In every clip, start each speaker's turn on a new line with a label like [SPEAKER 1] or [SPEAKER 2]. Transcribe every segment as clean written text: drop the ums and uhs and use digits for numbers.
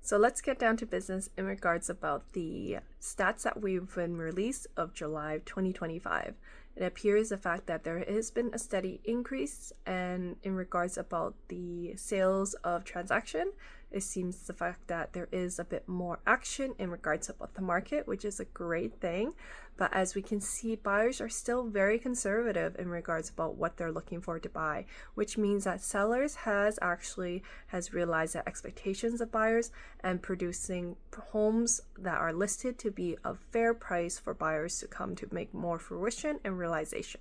[SPEAKER 1] So let's get down to business in regards about the stats that we've been released of July 2025. It appears the fact that there has been a steady increase, and in regards about the sales of transaction, it seems the fact that there is a bit more action in regards about the market, which is a great thing. But as we can see, buyers are still very conservative in regards about what they're looking for to buy, which means that sellers has realized the expectations of buyers and producing homes that are listed to be a fair price for buyers to come to make more fruition and realization.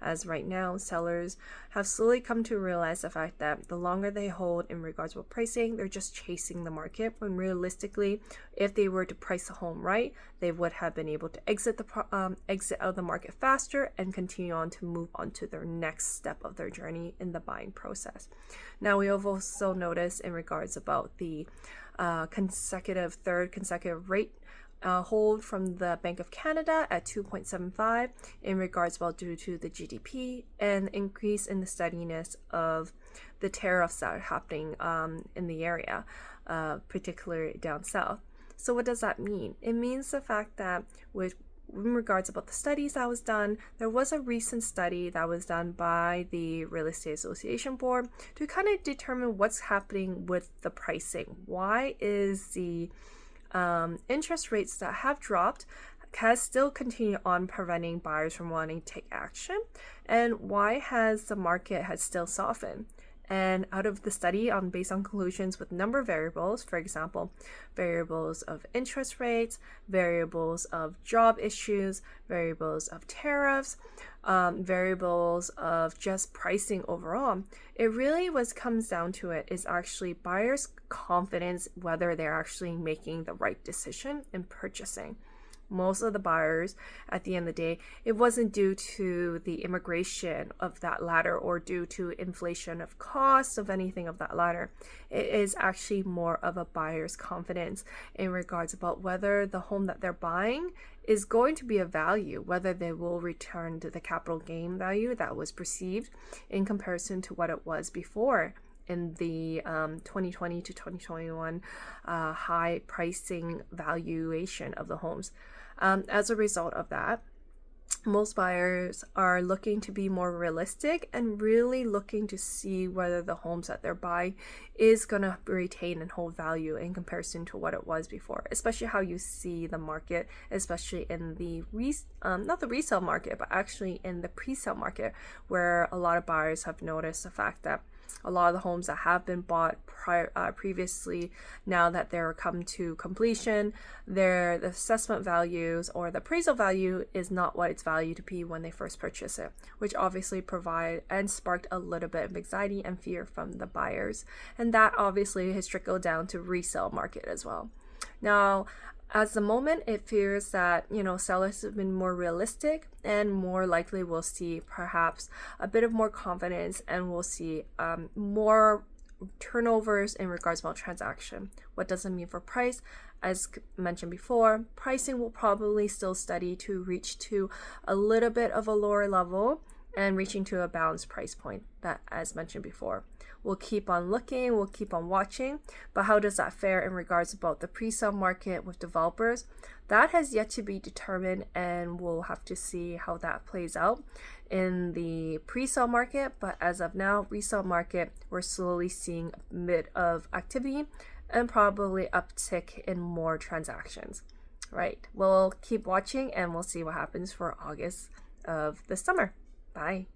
[SPEAKER 1] As right now, sellers have slowly come to realize the fact that the longer they hold in regards to pricing, they're just chasing the market, when realistically, if they were to price the home right, they would have been able to exit out of the market faster and continue on to move on to their next step of their journey in the buying process. Now, we have also noticed in regards about the third consecutive rate hold from the Bank of Canada at 2.75 in regards due to the GDP and increase in the steadiness of the tariffs that are happening in the area, particularly down south. So what does that mean? It means the fact that in regards about the studies that was done, there was a recent study that was done by the Real Estate Association Board to kind of determine what's happening with the pricing. Why is the interest rates that have dropped has still continued on preventing buyers from wanting to take action, and why has the market has still softened? And out of the study, based on conclusions with number of variables, for example, variables of interest rates, variables of job issues, variables of tariffs, variables of just pricing overall, it really comes down to it is actually buyers' confidence whether they're actually making the right decision in purchasing. Most of the buyers, at the end of the day, it wasn't due to the immigration of that ladder or due to inflation of costs of anything of that ladder. It is actually more of a buyer's confidence in regards about whether the home that they're buying is going to be a value, whether they will return to the capital gain value that was perceived in comparison to what it was before in the 2020 to 2021 high pricing valuation of the homes. As a result of that, most buyers are looking to be more realistic and really looking to see whether the homes that they're buying is going to retain and hold value in comparison to what it was before, especially how you see the market, especially in the not the resale market, but actually in the pre-sale market, where a lot of buyers have noticed the fact that a lot of the homes that have been bought previously, now that they're come to completion, the assessment values or the appraisal value is not what it's valued to be when they first purchase it, which obviously provide and sparked a little bit of anxiety and fear from the buyers. And that obviously has trickled down to resale market as well. Now, at the moment, it fears that, sellers have been more realistic and more likely we'll see perhaps a bit of more confidence and we'll see more turnovers in regards to transaction. What does it mean for price? As mentioned before, pricing will probably still steady to reach to a little bit of a lower level and reaching to a balanced price point that, as mentioned before. We'll keep on looking, we'll keep on watching, but how does that fare in regards about the pre-sale market with developers? That has yet to be determined, and we'll have to see how that plays out in the pre-sale market. But as of now, resale market, we're slowly seeing a bit of activity and probably uptick in more transactions. Right, we'll keep watching and we'll see what happens for August of the summer. Bye.